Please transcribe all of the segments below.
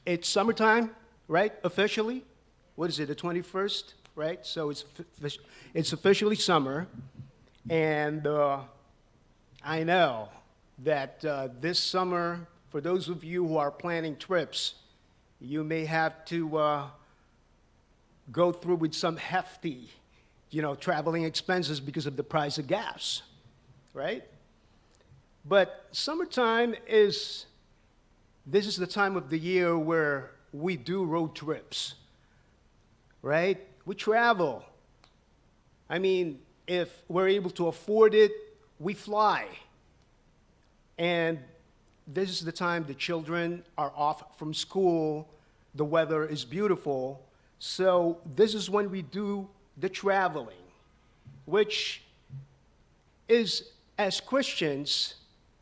It's summertime, right? Officially. What is it, the 21st, right? So it's officially summer. And I know that this summer, for those of you who are planning trips, you may have to go through with some hefty, traveling expenses because of the price of gas, right? But summertime this is the time of the year where we do road trips, right? We travel. I mean, if we're able to afford it, we fly. And this is the time the children are off from school, the weather is beautiful, so this is when we do the traveling, which is, as Christians,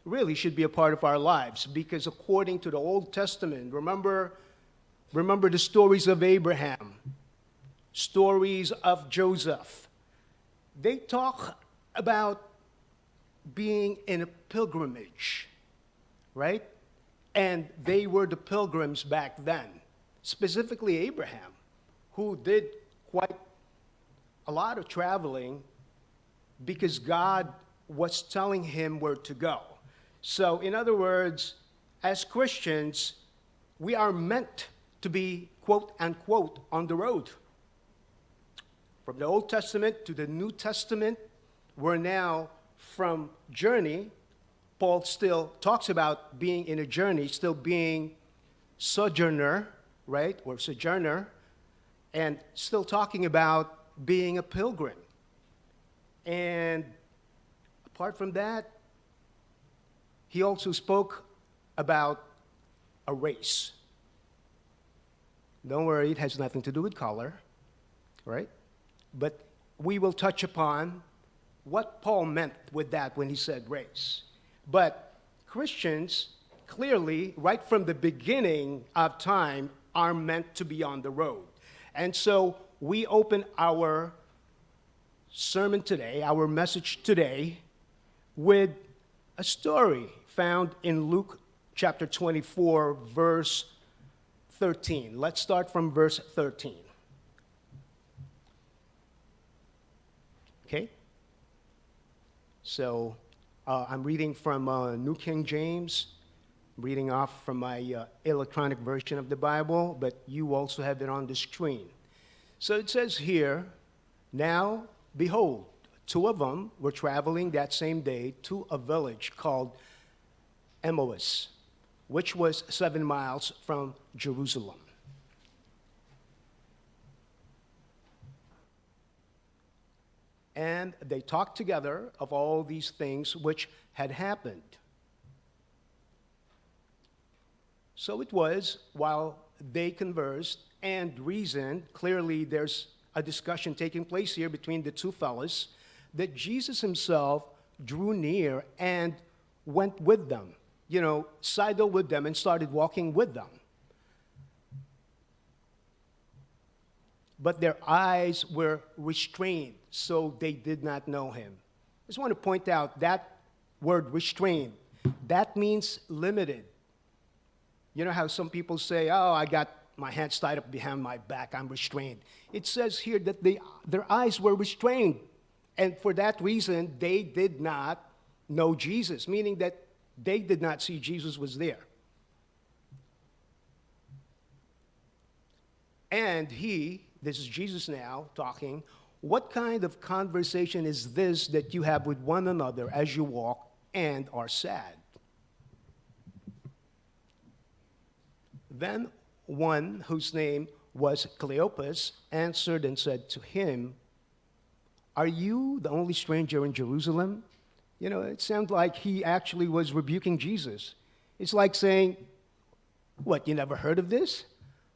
really should be a part of our lives, because according to the Old Testament, remember the stories of Abraham, stories of Joseph. They talk about being in a pilgrimage, right? And they were the pilgrims back then, specifically Abraham, who did quite a lot of traveling because God was telling him where to go. So, in other words, as Christians, we are meant to be, quote unquote, on the road. From the Old Testament to the New Testament, we're now from journey. Paul still talks about being in a journey, still being sojourner, right, or sojourner, and still talking about being a pilgrim. And apart from that, he also spoke about a race. Don't worry, it has nothing to do with color, right? But we will touch upon what Paul meant with that when he said race. But Christians, clearly, right from the beginning of time, are meant to be on the road. And so we open our sermon today, our message today, with a story found in Luke chapter 24, verse 13. Let's start from verse 13. Okay? So I'm reading from New King James, reading off from my electronic version of the Bible, but you also have it on the screen. So it says here, "Now, behold, two of them were traveling that same day to a village called Emmaus, which was 7 miles from Jerusalem. And they talked together of all these things which had happened. So it was, while they conversed and reasoned, clearly there's a discussion taking place here between the two fellows, that Jesus himself drew near and went with them, sidled with them and started walking with them. But their eyes were restrained, so they did not know him." I just want to point out that word restrained, that means limited. You know how some people say, "Oh, I got my hands tied up behind my back, I'm restrained." It says here that their eyes were restrained, and for that reason, they did not know Jesus, meaning that they did not see Jesus was there. And this is Jesus now talking, "What kind of conversation is this that you have with one another as you walk and are sad?" Then one whose name was Cleopas answered and said to him, "Are you the only stranger in Jerusalem?" It sounds like he actually was rebuking Jesus. It's like saying, "What, you never heard of this?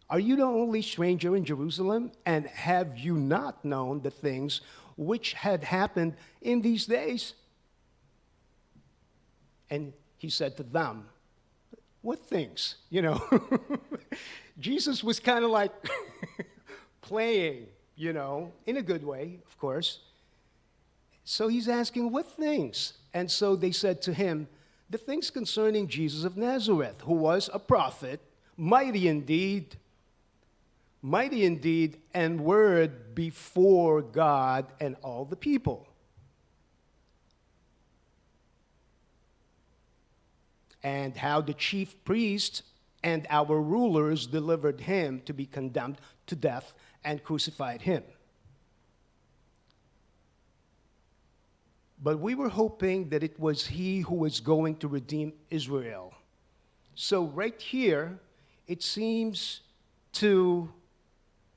Are you the only stranger in Jerusalem? And have you not known the things which had happened in these days?" And he said to them, "What things?" Jesus was kind of like playing, in a good way, of course. So he's asking, "What things?" And so they said to him, "The things concerning Jesus of Nazareth, who was a prophet, mighty indeed, and word before God and all the people. And how the chief priests and our rulers delivered him to be condemned to death and crucified him. But we were hoping that it was he who was going to redeem Israel. So right here, it seems to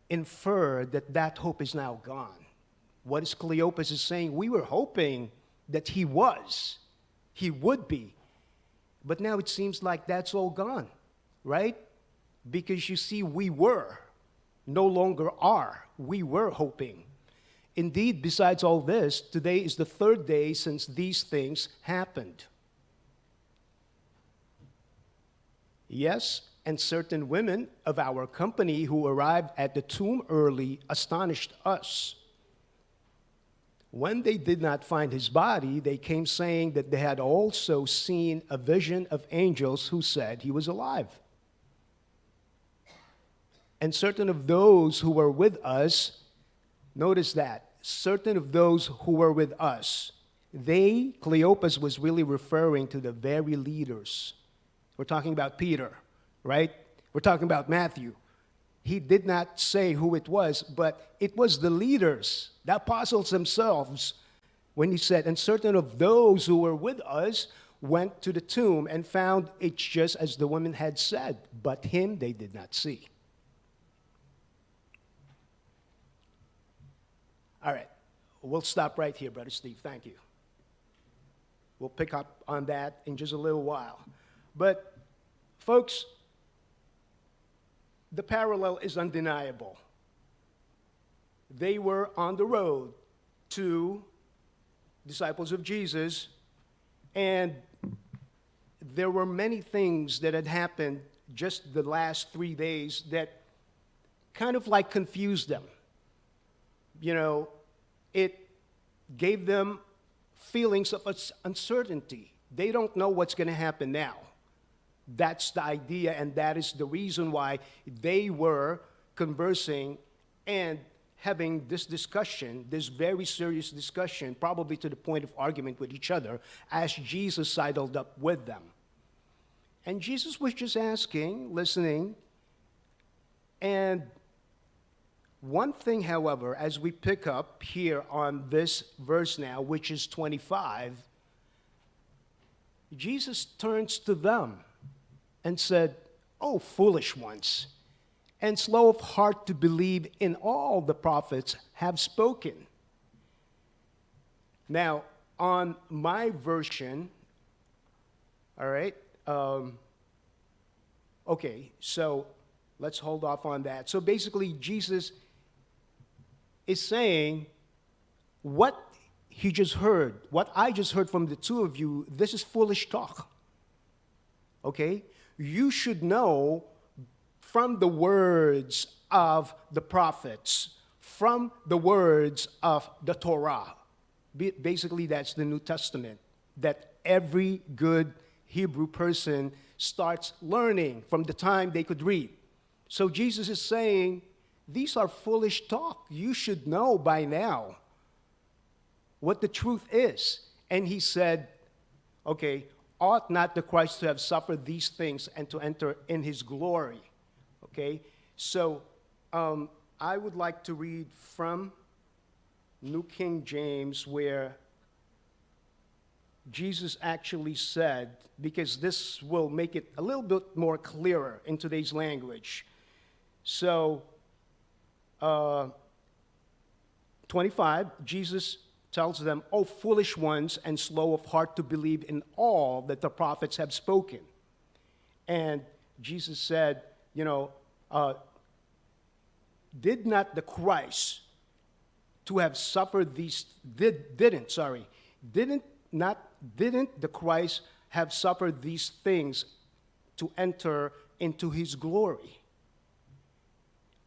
infer that that hope is now gone. What is Cleopas is saying, we were hoping that he would be. But now it seems like that's all gone, right? Because you see, we were, no longer are. We were hoping. Indeed, besides all this, today is the third day since these things happened. Yes, and certain women of our company who arrived at the tomb early astonished us. When they did not find his body, they came saying that they had also seen a vision of angels who said he was alive. And certain of those who were with us, notice that, certain of those who were with us, Cleopas was really referring to the very leaders. We're talking about Peter, right? We're talking about Matthew. He did not say who it was, but it was the leaders, the apostles themselves, when he said, and certain of those who were with us went to the tomb and found it just as the women had said, but him they did not see. All right, we'll stop right here, Brother Steve. Thank you. We'll pick up on that in just a little while. But, folks, the parallel is undeniable. They were on the road to disciples of Jesus, and there were many things that had happened just the last 3 days that kind of like confused them. You know, it gave them feelings of uncertainty. They don't know what's going to happen now. That's the idea, and that is the reason why they were conversing and having this discussion, this very serious discussion, probably to the point of argument with each other, as Jesus sidled up with them. And Jesus was just asking, listening, and one thing, however, as we pick up here on this verse now, which is 25, Jesus turns to them and said, "Oh, foolish ones, and slow of heart to believe in all the prophets have spoken." Now, on my version, all right, okay, so let's hold off on that. So basically, Jesus is saying, what he just heard, what I just heard from the two of you, this is foolish talk. Okay? You should know from the words of the prophets, from the words of the Torah. Basically, that's the New Testament, that every good Hebrew person starts learning from the time they could read. So Jesus is saying, these are foolish talk. You should know by now what the truth is. And he said, okay, ought not the Christ to have suffered these things and to enter in his glory? Okay, so I would like to read from New King James, where Jesus actually said, because this will make it a little bit more clearer in today's language. So, 25, Jesus tells them, "O foolish ones and slow of heart to believe in all that the prophets have spoken." And Jesus said, you know, did not the Christ to have suffered these, didn't the Christ have suffered these things to enter into his glory?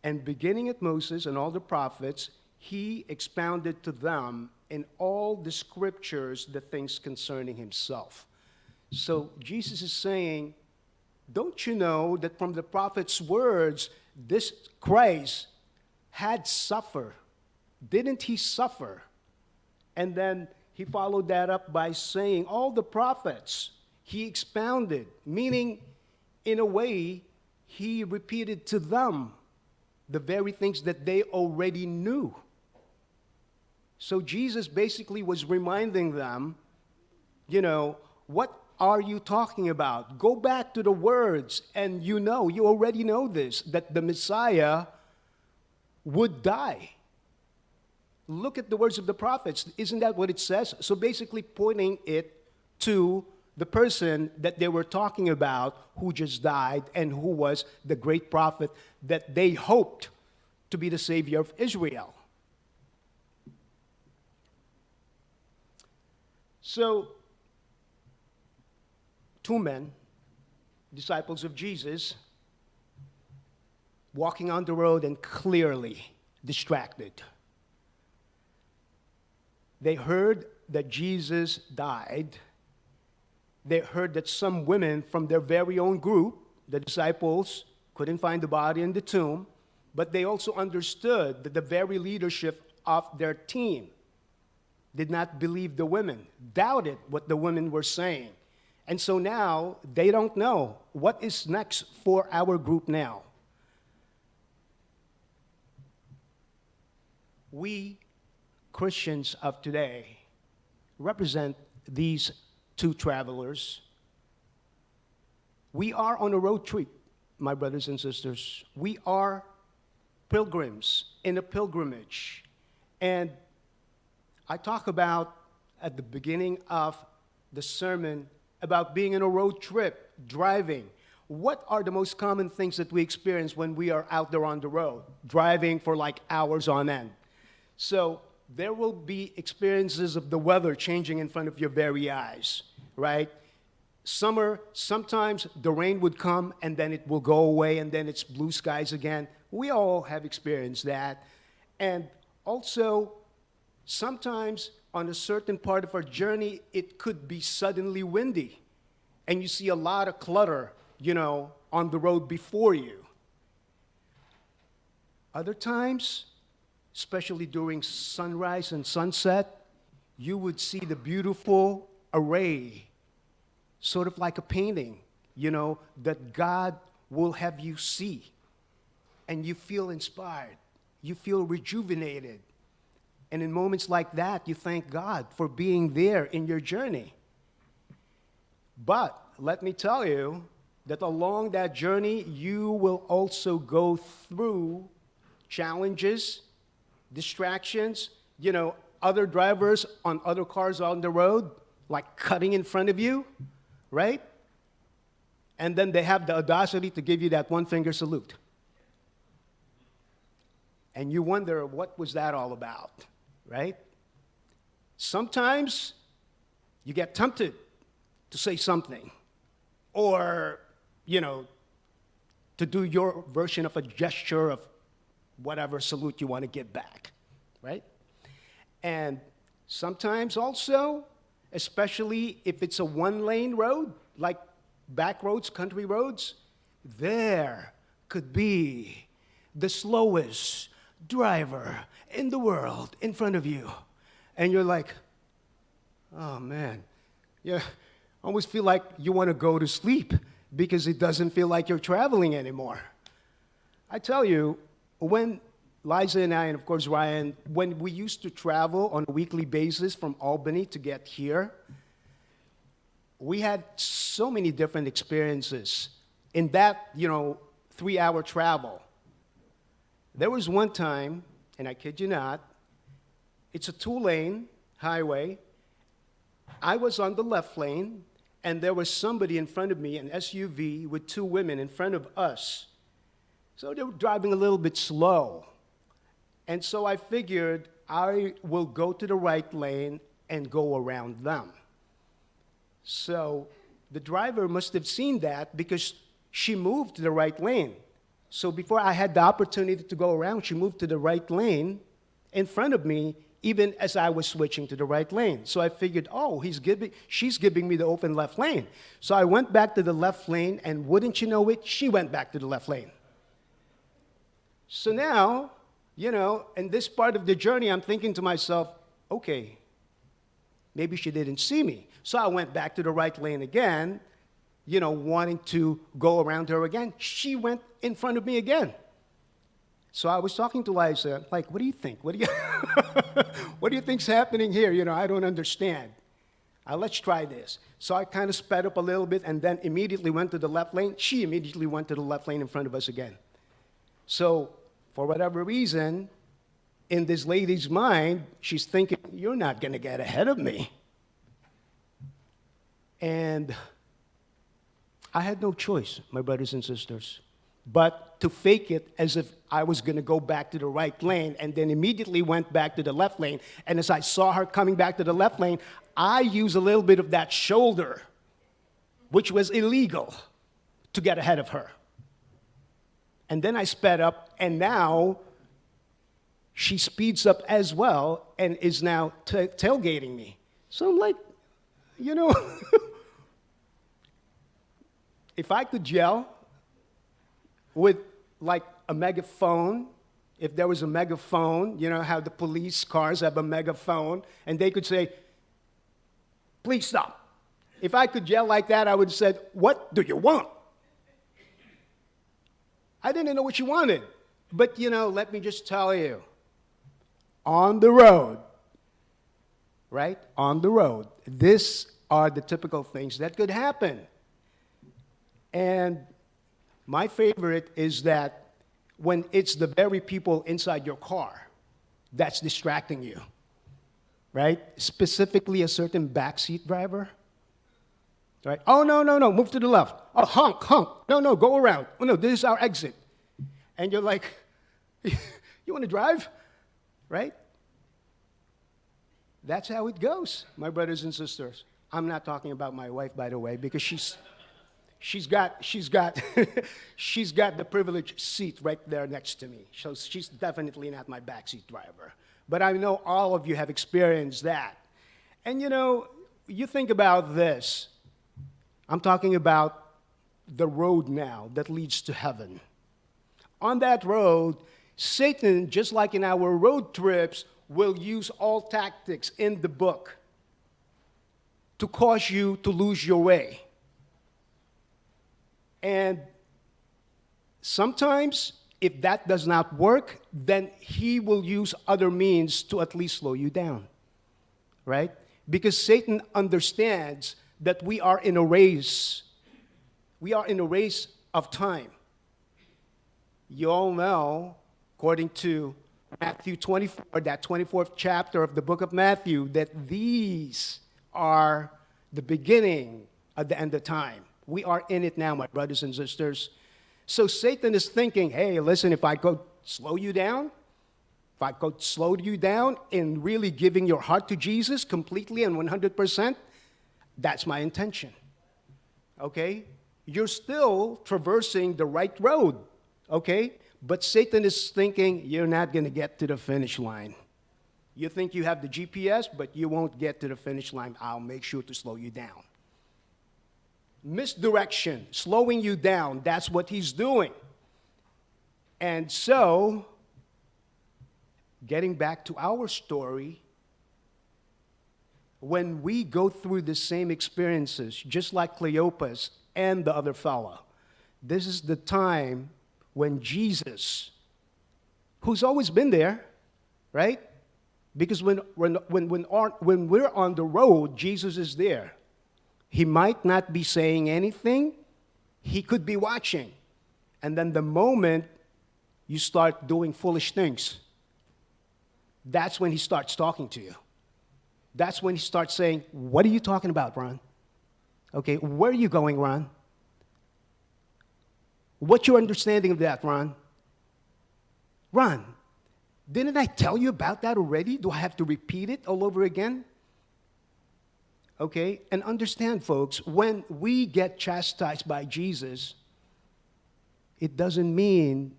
And beginning at Moses and all the prophets, he expounded to them in all the scriptures the things concerning himself. So Jesus is saying, don't you know that from the prophet's words, this Christ had suffered? Didn't he suffer? And then he followed that up by saying, all the prophets, he expounded, meaning, in a way, he repeated to them the very things that they already knew. So Jesus basically was reminding them, what are you talking about? Go back to the words, and you already know this, that the Messiah would die. Look at the words of the prophets. Isn't that what it says? So basically pointing it to the person that they were talking about who just died and who was the great prophet that they hoped to be the Savior of Israel. So, two men, disciples of Jesus, walking on the road and clearly distracted. They heard that Jesus died. They heard that some women from their very own group, the disciples, couldn't find the body in the tomb, but they also understood that the very leadership of their team did not believe the women, doubted what the women were saying. And so now they don't know what is next for our group now. We Christians of today represent these two travelers. We are on a road trip, my brothers and sisters. We are pilgrims in a pilgrimage. And I talk about, at the beginning of the sermon, about being in a road trip, driving. What are the most common things that we experience when we are out there on the road, driving for like hours on end? So there will be experiences of the weather changing in front of your very eyes, right? Summer, sometimes the rain would come and then it will go away and then it's blue skies again. We all have experienced that. And also, sometimes on a certain part of our journey, it could be suddenly windy. And you see a lot of clutter, on the road before you. Other times, especially during sunrise and sunset, you would see the beautiful array, sort of like a painting, that God will have you see. And you feel inspired. You feel rejuvenated. And in moments like that, you thank God for being there in your journey. But let me tell you that along that journey, you will also go through challenges, distractions, other drivers on other cars on the road, like cutting in front of you, right? And then they have the audacity to give you that one-finger salute. And you wonder, what was that all about, right? Sometimes you get tempted to say something or, to do your version of a gesture of whatever salute you want to give back, right? And sometimes also, especially if it's a one-lane road, like back roads, country roads, there could be the slowest driver in the world in front of you. And you're like, oh man, you almost feel like you want to go to sleep because it doesn't feel like you're traveling anymore. I tell you, when Liza and I, and of course Ryan, when we used to travel on a weekly basis from Albany to get here, we had so many different experiences in that, 3-hour travel. There was one time, and I kid you not, it's a 2-lane highway. I was on the left lane, and there was somebody in front of me, an SUV with 2 women in front of us. So they were driving a little bit slow. And so I figured I will go to the right lane and go around them. So the driver must have seen that because she moved to the right lane. So before I had the opportunity to go around, she moved to the right lane in front of me, even as I was switching to the right lane. So I figured, oh, she's giving me the open left lane. So I went back to the left lane, and wouldn't you know it, she went back to the left lane. So now, in this part of the journey, I'm thinking to myself, okay, maybe she didn't see me. So I went back to the right lane again, wanting to go around her again. She went in front of me again. So I was talking to Liza, like, what do you think? What do you think's happening here? I don't understand. Let's try this. So I kind of sped up a little bit and then immediately went to the left lane. She immediately went to the left lane in front of us again. So for whatever reason, in this lady's mind, she's thinking, you're not going to get ahead of me. And I had no choice, my brothers and sisters, but to fake it as if I was going to go back to the right lane, and then immediately went back to the left lane. And as I saw her coming back to the left lane, I used a little bit of that shoulder, which was illegal, to get ahead of her. And then I sped up, and now she speeds up as well and is now tailgating me. So I'm like, if I could yell with like a megaphone, if there was a megaphone, how the police cars have a megaphone, and they could say, please stop. If I could yell like that, I would have said, what do you want? I didn't know what you wanted. But, let me just tell you, on the road, right? On the road, these are the typical things that could happen. And my favorite is that when it's the very people inside your car that's distracting you, right? Specifically a certain backseat driver, right? Oh, no, move to the left. Oh, honk. No, go around. Oh, no, this is our exit. And you're like, you want to drive, right? That's how it goes, my brothers and sisters. I'm not talking about my wife, by the way, because she's got the privileged seat right there next to me. So she's definitely not my backseat driver. But I know all of you have experienced that. And you think about this. I'm talking about the road now that leads to heaven. On that road, Satan, just like in our road trips, will use all tactics in the book to cause you to lose your way. And sometimes, if that does not work, then he will use other means to at least slow you down, right? Because Satan understands that we are in a race. We are in a race of time. You all know, according to Matthew 24, that 24th chapter of the book of Matthew, that these are the beginning of the end of time. We are in it now, my brothers and sisters. So Satan is thinking, hey, listen, if I could slow you down, if I could slow you down in really giving your heart to Jesus completely and 100%, that's my intention. Okay? You're still traversing the right road. Okay? But Satan is thinking, you're not going to get to the finish line. You think you have the GPS, but you won't get to the finish line. I'll make sure to slow you down. Misdirection, slowing you down, that's what he's doing. And so, getting back to our story, when we go through the same experiences, just like Cleopas and the other fellow, this is the time when Jesus, who's always been there, right? Because when we're on the road, Jesus is there. He might not be saying anything. He could be watching. And then the moment you start doing foolish things, that's when he starts talking to you. That's when he starts saying, what are you talking about, Ron? Okay, where are you going, Ron? What's your understanding of that, Ron? Ron, didn't I tell you about that already? Do I have to repeat it all over again? Okay, and understand, folks, when we get chastised by Jesus, it doesn't mean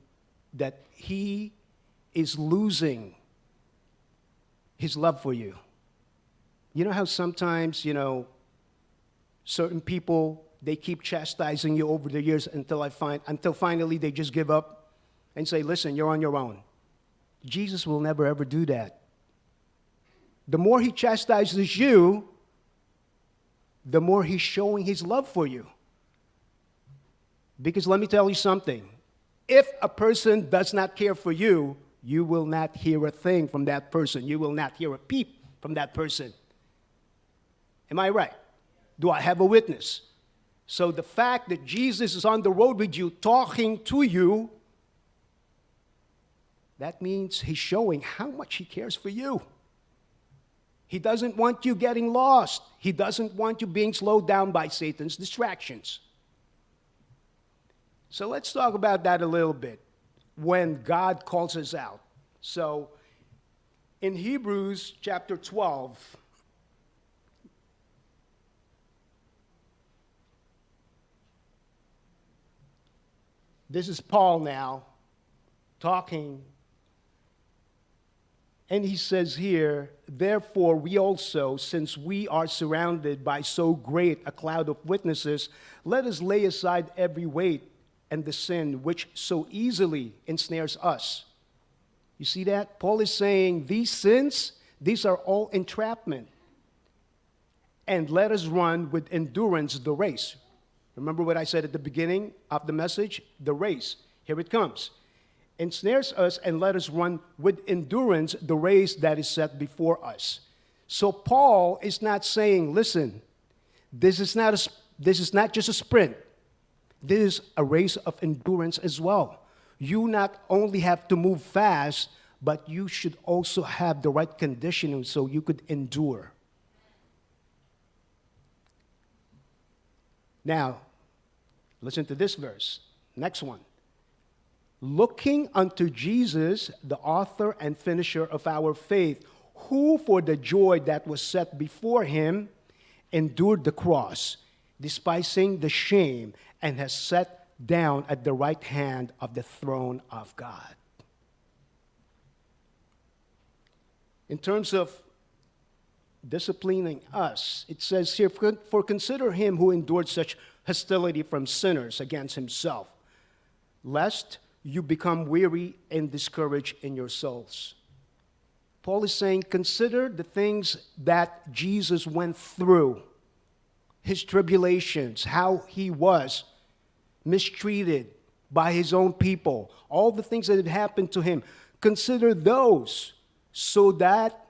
that he is losing his love for you. You know how sometimes, certain people, they keep chastising you over the years until finally they just give up and say, listen, you're on your own. Jesus will never, ever do that. The more he chastises you, the more he's showing his love for you. Because let me tell you something. If a person does not care for you, you will not hear a thing from that person. You will not hear a peep from that person. Am I right? Do I have a witness? So the fact that Jesus is on the road with you, talking to you, that means he's showing how much he cares for you. He doesn't want you getting lost. He doesn't want you being slowed down by Satan's distractions. So let's talk about that a little bit, when God calls us out. So in Hebrews chapter 12, this is Paul now talking, and he says here, therefore we also, since we are surrounded by so great a cloud of witnesses, let us lay aside every weight and the sin which so easily ensnares us. You see that? Paul is saying these sins, these are all entrapment. And let us run with endurance the race. Remember what I said at the beginning of the message? The race. Here it comes. Ensnares us, and let us run with endurance the race that is set before us. So Paul is not saying, listen, this is not just a sprint. This is a race of endurance as well. You not only have to move fast, but you should also have the right conditioning so you could endure. Now, listen to this verse. Next one. Looking unto Jesus, the author and finisher of our faith, who for the joy that was set before him endured the cross, despising the shame, and has sat down at the right hand of the throne of God. In terms of disciplining us, it says here, for consider him who endured such hostility from sinners against himself, lest you become weary and discouraged in your souls. Paul is saying, consider the things that Jesus went through, his tribulations, how he was mistreated by his own people, all the things that had happened to him. Consider those so that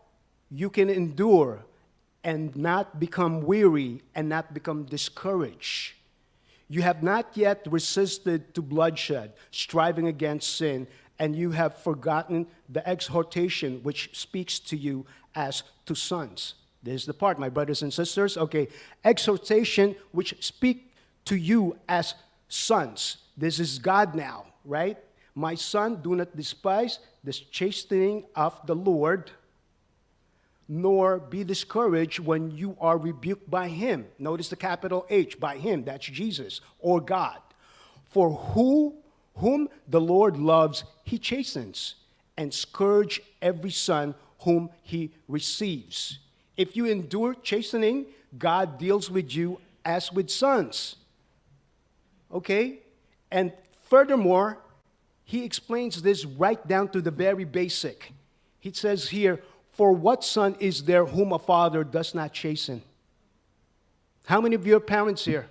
you can endure and not become weary and not become discouraged. You have not yet resisted to bloodshed, striving against sin, and you have forgotten the exhortation which speaks to you as to sons. This is the part, my brothers and sisters. Okay, exhortation which speak to you as sons. This is God now, right? My son, do not despise the chastening of the Lord, nor be discouraged when you are rebuked by him. Notice the capital H, by him, that's Jesus, or God. For whom the Lord loves, he chastens, and scourge every son whom he receives. If you endure chastening, God deals with you as with sons. Okay? And furthermore, he explains this right down to the very basic. He says here, for what son is there whom a father does not chasten? How many of you are parents here?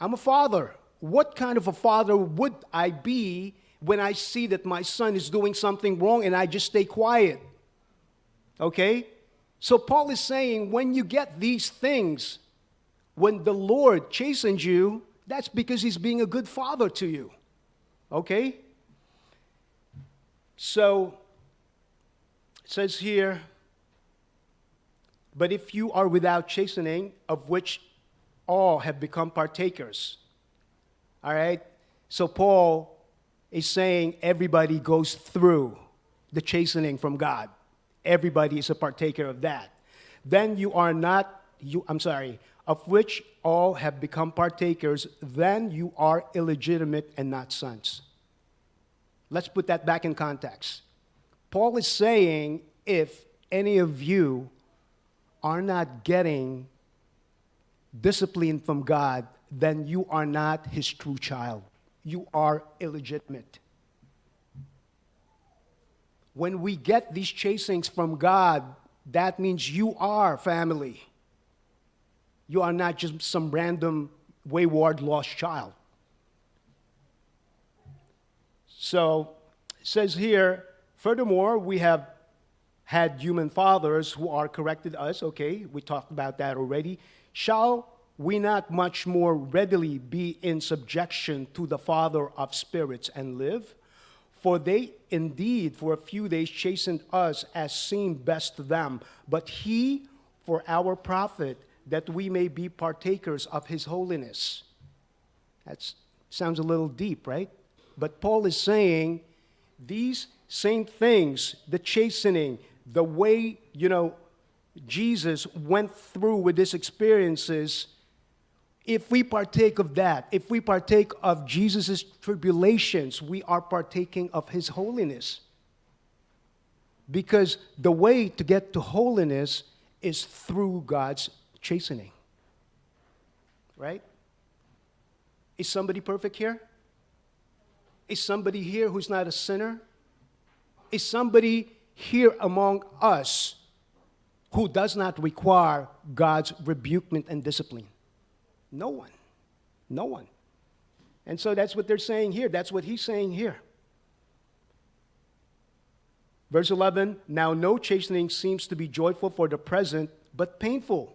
I'm a father. What kind of a father would I be when I see that my son is doing something wrong and I just stay quiet? Okay? So Paul is saying when you get these things, when the Lord chastens you, that's because he's being a good father to you. Okay? So, it says here, but if you are without chastening, of which all have become partakers. All right? So Paul is saying everybody goes through the chastening from God. Everybody is a partaker of that. Then you are not, of which all have become partakers, then you are illegitimate and not sons. Let's put that back in context. Paul is saying, if any of you are not getting discipline from God, then you are not his true child. You are illegitimate. When we get these chasings from God, that means you are family. You are not just some random wayward lost child. So it says here, furthermore, we have had human fathers who are corrected us. Okay, we talked about that already. Shall we not much more readily be in subjection to the Father of spirits and live? For they indeed for a few days chastened us as seemed best to them, but he for our profit, that we may be partakers of his holiness. That sounds a little deep, right? But Paul is saying these same things, the chastening, the way, Jesus went through with his experiences, if we partake of that, if we partake of Jesus' tribulations, we are partaking of his holiness. Because the way to get to holiness is through God's chastening. Right? Is somebody perfect here? Is somebody here who's not a sinner? Is somebody here among us who does not require God's rebukement and discipline? No one. No one. And so that's what they're saying here. That's what he's saying here. Verse 11, now no chastening seems to be joyful for the present, but painful.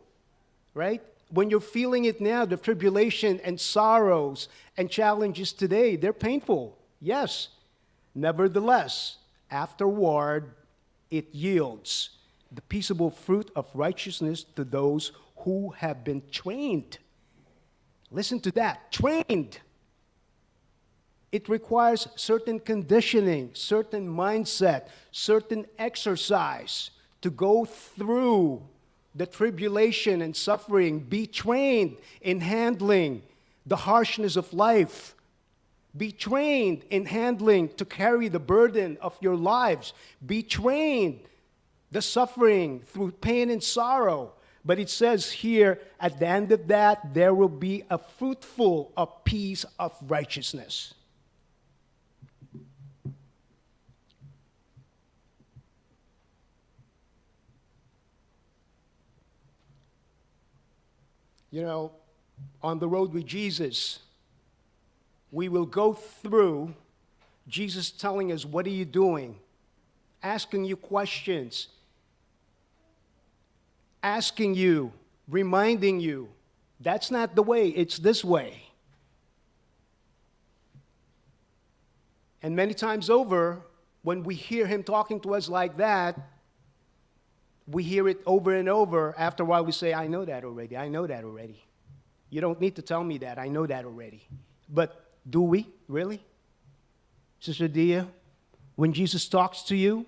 Right? When you're feeling it now, the tribulation and sorrows and challenges today, they're painful. Yes. Nevertheless, afterward, it yields the peaceable fruit of righteousness to those who have been trained. Listen to that, trained. It requires certain conditioning, certain mindset, certain exercise to go through the tribulation and suffering. Be trained in handling the harshness of life. Be trained in handling to carry the burden of your lives. Be trained the suffering through pain and sorrow. But it says here, at the end of that, there will be a fruitful of peace of righteousness. On the road with Jesus, we will go through Jesus telling us, what are you doing? Asking you questions. Asking you, reminding you, that's not the way, it's this way. And many times over, when we hear him talking to us like that, we hear it over and over. After a while, we say, I know that already. I know that already. You don't need to tell me that. I know that already. But do we? Really? Sister Dia, when Jesus talks to you,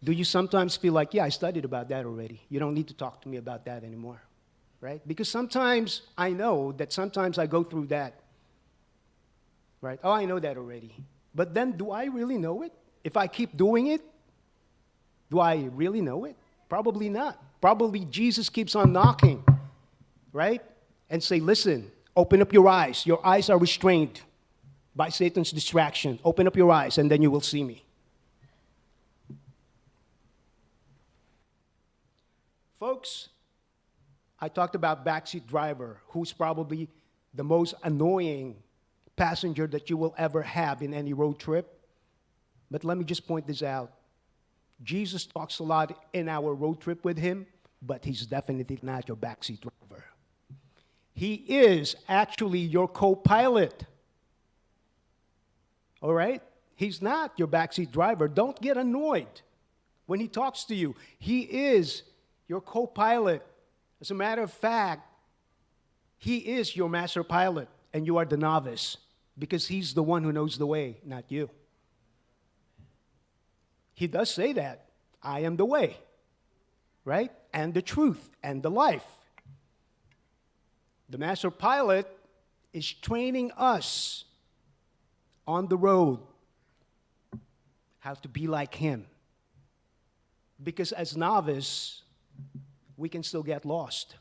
do you sometimes feel like, yeah, I studied about that already. You don't need to talk to me about that anymore, right? Because sometimes I know that sometimes I go through that, right? Oh, I know that already. But then do I really know it? If I keep doing it, do I really know it? Probably not. Probably Jesus keeps on knocking, right? And say, listen, open up your eyes. Your eyes are restrained by Satan's distraction. Open up your eyes and then you will see me. Folks, I talked about backseat driver, who's probably the most annoying passenger that you will ever have in any road trip. But let me just point this out. Jesus talks a lot in our road trip with him, but he's definitely not your backseat driver. He is actually your co-pilot. All right? He's not your backseat driver. Don't get annoyed when he talks to you. He is your co-pilot. As a matter of fact, he is your master pilot, and you are the novice, because he's the one who knows the way, not you. He does say that. I am the way, right? And the truth, and the life. The master pilot is training us on the road. how to be like him. Because as novice, we can still get lost.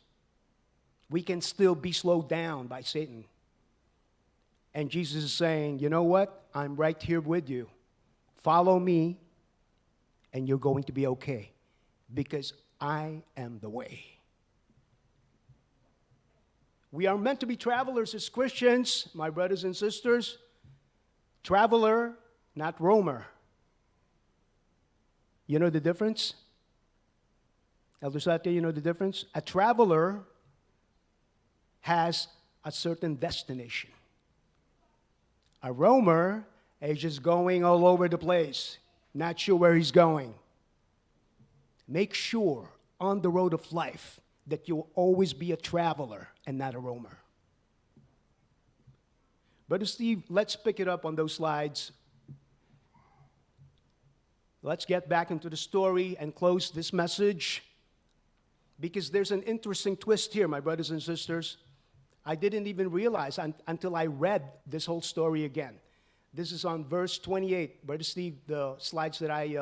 We can still be slowed down by Satan. And Jesus is saying, you know what? I'm right here with you. Follow me, and you're going to be okay. Because I am the way. We are meant to be travelers as Christians, my brothers and sisters. Traveler, not roamer. You know the difference? Elder Satya, you know the difference? A traveler has a certain destination. A roamer is just going all over the place, not sure where he's going. Make sure on the road of life that you'll always be a traveler and not a roamer. Brother Steve, let's pick it up on those slides. Let's get back into the story and close this message, because there's an interesting twist here, my brothers and sisters. I didn't even realize until I read this whole story again. This is on verse 28. Brother Steve, the slides that I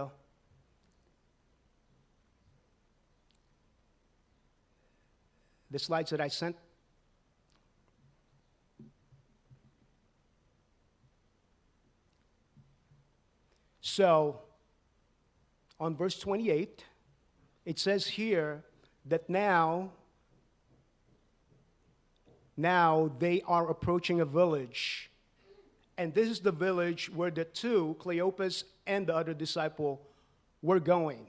sent. So, on verse 28, it says here that now they are approaching a village. And this is the village where the two, Cleopas and the other disciple, were going.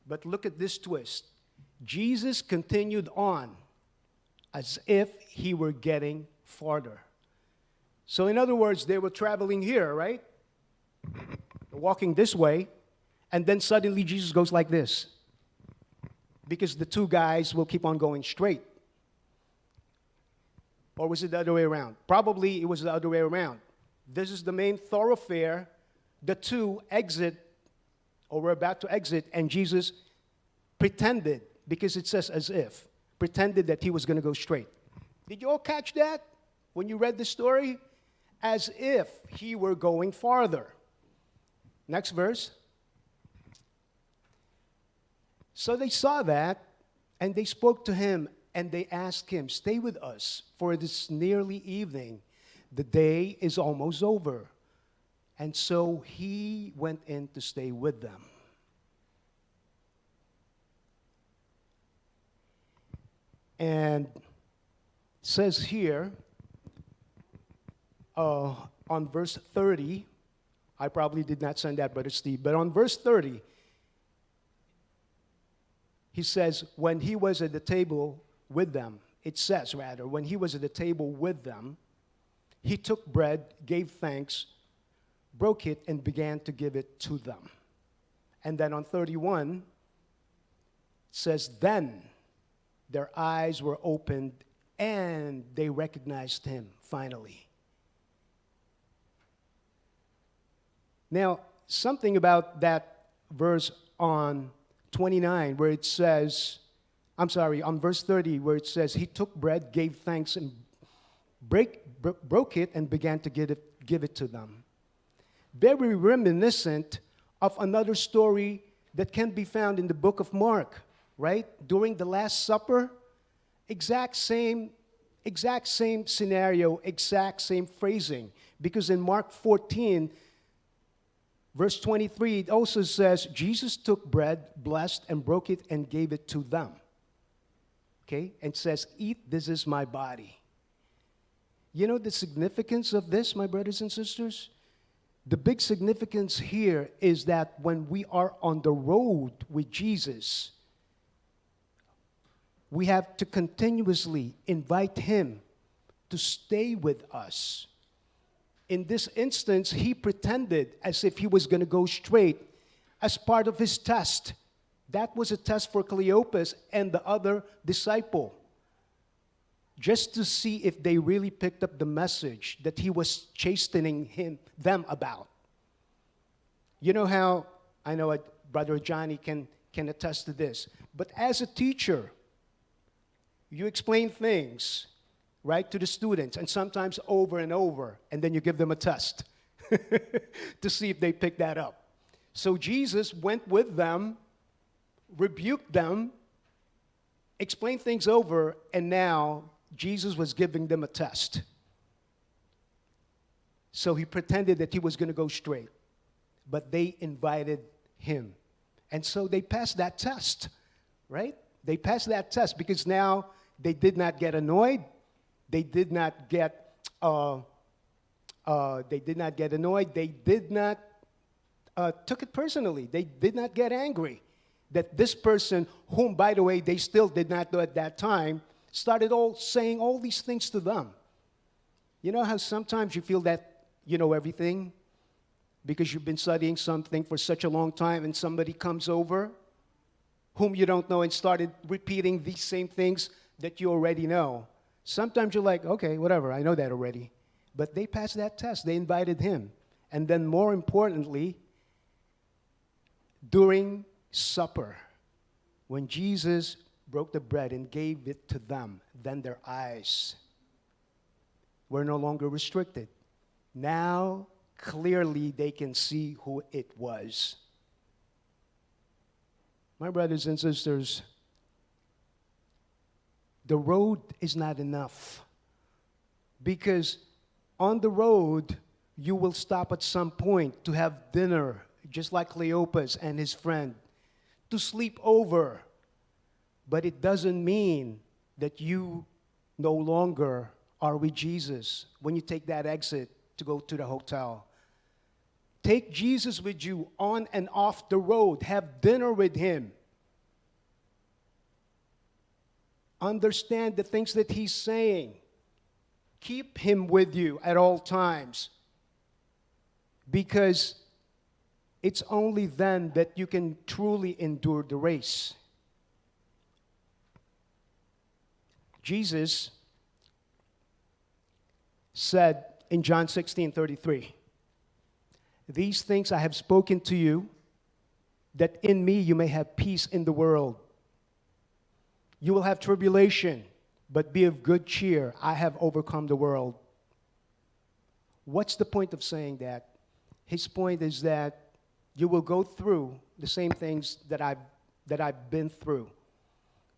But look at this twist. Jesus continued on as if he were getting farther. So in other words, they were traveling here, right? Walking this way, and then suddenly Jesus goes like this. Because the two guys will keep on going straight. Or was it the other way around? Probably it was the other way around. This is the main thoroughfare. The two exit, or were about to exit, and Jesus pretended, because it says as if, pretended that he was going to go straight. Did you all catch that when you read the story? As if he were going farther. Next verse. So they saw that, and they spoke to him, and they asked him, stay with us, for it is nearly evening. The day is almost over. And so he went in to stay with them. And it says here, on verse 30, I probably did not send that, Brother Steve, but on verse 30, he says, when he was at the table with them, it says rather, when he was at the table with them, he took bread, gave thanks, broke it, and began to give it to them. And then on 31, it says, then their eyes were opened and they recognized him finally. Now, something about that verse on 29 where it says, on verse 30 where it says, he took bread, gave thanks, and broke it and began to give it to them. Very reminiscent of another story that can be found in the book of Mark, right? During the Last Supper, exact same scenario, exact same phrasing. Because in Mark 14, verse 23, it also says, Jesus took bread, blessed, and broke it and gave it to them. Okay? And says, eat, this is my body. You know the significance of this, my brothers and sisters? The big significance here is that when we are on the road with Jesus, we have to continuously invite him to stay with us. In this instance, he pretended as if he was going to go straight as part of his test. That was a test for Cleopas and the other disciple, just to see if they really picked up the message that he was chastening them about. You know how, I know Brother Johnny can attest to this, but as a teacher, you explain things, right, to the students, and sometimes over and over, and then you give them a test. to see if they picked that up. So Jesus went with them, rebuked them, explained things over, and now Jesus was giving them a test. So he pretended that he was going to go straight, but they invited him. And so they passed that test, right? They passed that test because now they did not get annoyed. They did not get annoyed. They did not took it personally. They did not get angry that this person, whom, by the way, they still did not know at that time, started saying all these things to them. You know how sometimes you feel that you know everything because you've been studying something for such a long time and somebody comes over whom you don't know and started repeating these same things that you already know. Sometimes you're like, okay, whatever, I know that already. But they passed that test. They invited him. And then more importantly, during supper, when Jesus broke the bread and gave it to them, then their eyes were no longer restricted. Now, clearly, they can see who it was. My brothers and sisters, the road is not enough. Because on the road, you will stop at some point to have dinner, just like Cleopas and his friend, to sleep over. But it doesn't mean that you no longer are with Jesus when you take that exit to go to the hotel. Take Jesus with you on and off the road. Have dinner with him. Understand the things that he's saying. Keep him with you at all times. Because it's only then that you can truly endure the race. Jesus said in John 16:33, "These things I have spoken to you, that in me you may have peace in the world. You will have tribulation, but be of good cheer. I have overcome the world." What's the point of saying that? His point is that you will go through the same things that I've been through,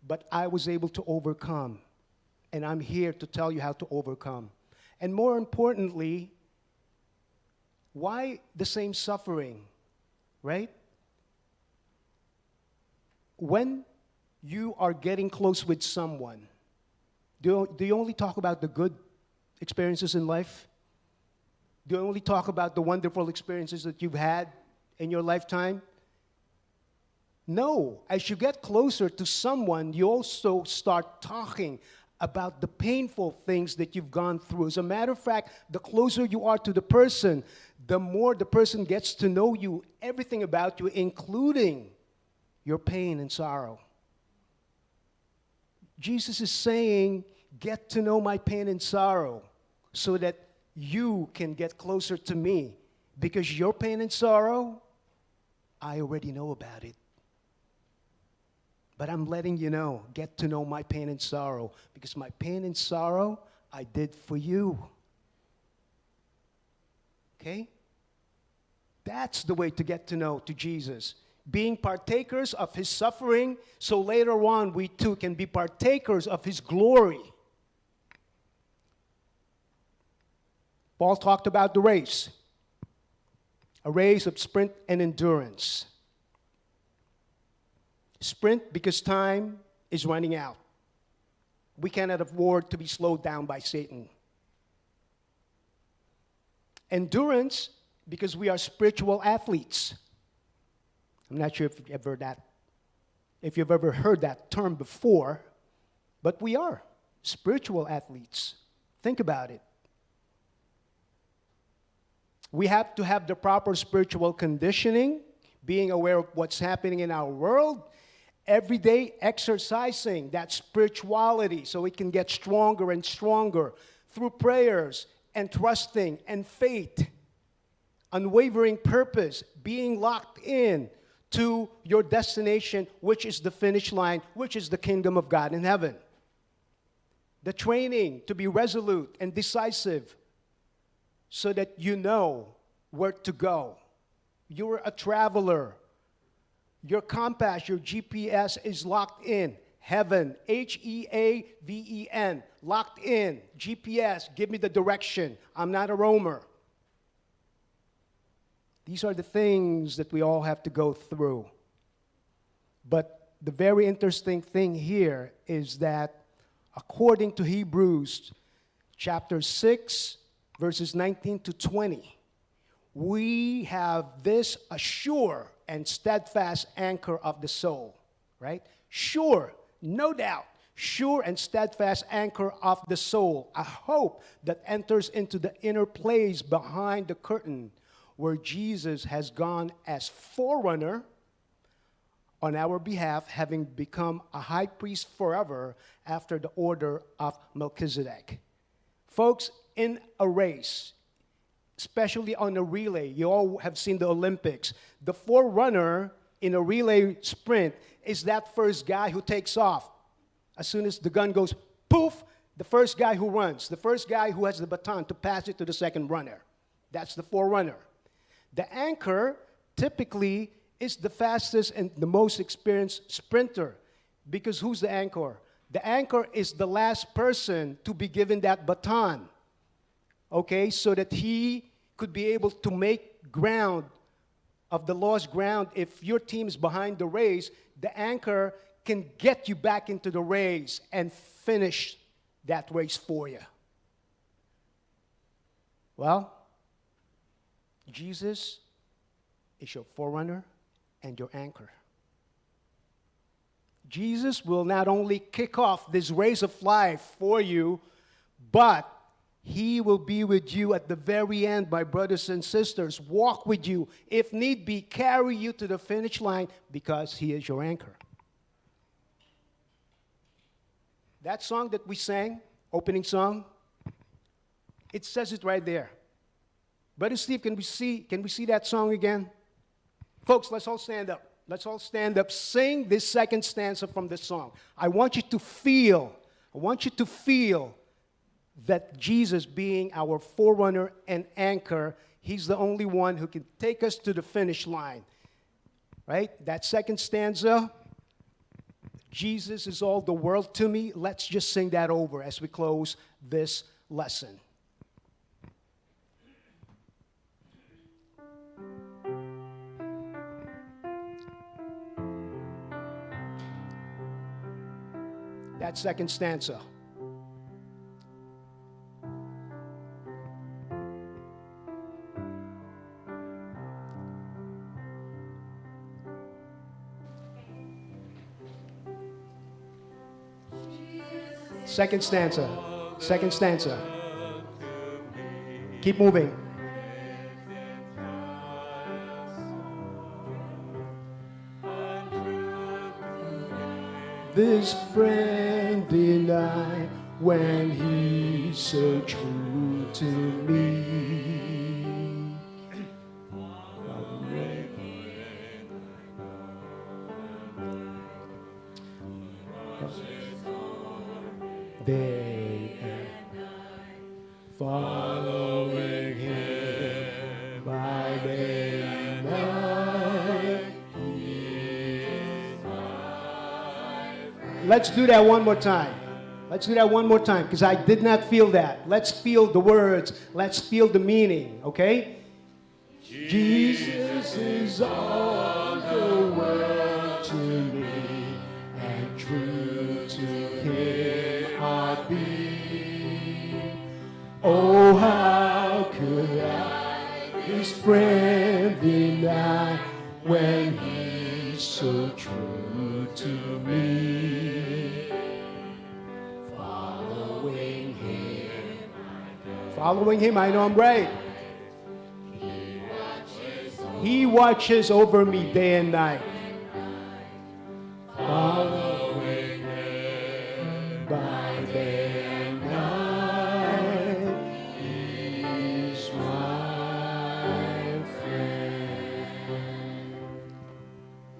but I was able to overcome, and I'm here to tell you how to overcome. And more importantly, why the same suffering, right? When you are getting close with someone, do you only talk about the good experiences in life? Do you only talk about the wonderful experiences that you've had in your lifetime? No. As you get closer to someone, you also start talking about the painful things that you've gone through. As a matter of fact, the closer you are to the person, the more the person gets to know you, everything about you, including your pain and sorrow. Jesus is saying, get to know my pain and sorrow so that you can get closer to me. Because your pain and sorrow, I already know about it. But I'm letting you know, get to know my pain and sorrow. Because my pain and sorrow, I did for you. Okay? That's the way to get to know to Jesus. Being partakers of his suffering, so later on we too can be partakers of his glory. Paul talked about the race. A race of sprint and endurance. Sprint because time is running out. We cannot afford to be slowed down by Satan. Endurance because we are spiritual athletes. I'm not sure if you've ever heard that term before, but we are spiritual athletes. Think about it. We have to have the proper spiritual conditioning, being aware of what's happening in our world, every day exercising that spirituality so it can get stronger and stronger through prayers and trusting and faith, unwavering purpose, being locked in to your destination, which is the finish line, which is the kingdom of God in heaven. The training to be resolute and decisive so that you know where to go. You're a traveler. Your compass, your GPS is locked in. Heaven, Heaven, locked in. GPS, give me the direction. I'm not a roamer. These are the things that we all have to go through. But the very interesting thing here is that according to Hebrews chapter 6, verses 19 to 20, we have this a sure and steadfast anchor of the soul, right? Sure, no doubt, sure and steadfast anchor of the soul, a hope that enters into the inner place behind the curtain where Jesus has gone as forerunner on our behalf, having become a high priest forever after the order of Melchizedek. Folks, in a race, especially on a relay, you all have seen the Olympics, the forerunner in a relay sprint is that first guy who takes off. As soon as the gun goes poof, the first guy who runs, the first guy who has the baton to pass it to the second runner. That's the forerunner. The anchor typically is the fastest and the most experienced sprinter, because who's the anchor? The anchor is the last person to be given that baton, okay, so that he could be able to make ground of the lost ground. If your team is behind the race, the anchor can get you back into the race and finish that race for you. Well, Jesus is your forerunner and your anchor. Jesus will not only kick off this race of life for you, but he will be with you at the very end, my brothers and sisters. Walk with you, if need be, carry you to the finish line, because he is your anchor. That song that we sang, opening song, it says it right there. Brother Steve, can we see that song again? Folks, let's all stand up. Let's all stand up. Sing this second stanza from this song. I want you to feel that Jesus, being our forerunner and anchor, he's the only one who can take us to the finish line. Right? That second stanza, Jesus is all the world to me. Let's just sing that over as we close this lesson. That second stanza. Second stanza. Second stanza. Keep moving. This friend denied when he's so true to me. Day and night, following him by day and night. Let's do that one more time. Let's do that one more time, because I did not feel that. Let's feel the words. Let's feel the meaning, okay? Jesus is all the world to me, and true to him I be. Oh, how could I his friend deny when he's so true to me? Following him, I know I'm right. He watches over me day and night. Following him by day and night. He's my friend.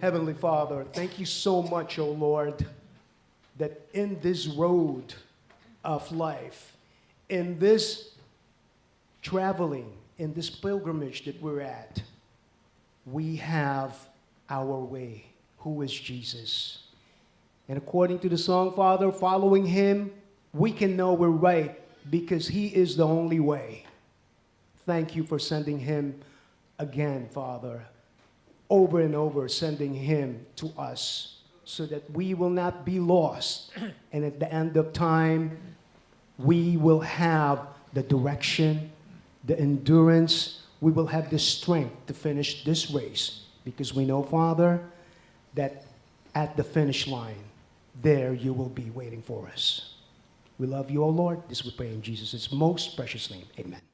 Heavenly Father, thank you so much, O Lord, that in this road of life, in this traveling, in this pilgrimage that we're at, we have our way, who is Jesus. And according to the song, Father, following him, we can know we're right because he is the only way. Thank you for sending him again, Father, over and over, sending him to us so that we will not be lost. And at the end of time, we will have the direction, the endurance, we will have the strength to finish this race because we know, Father, that at the finish line, there you will be waiting for us. We love you, O Lord. This we pray in Jesus' most precious name. Amen.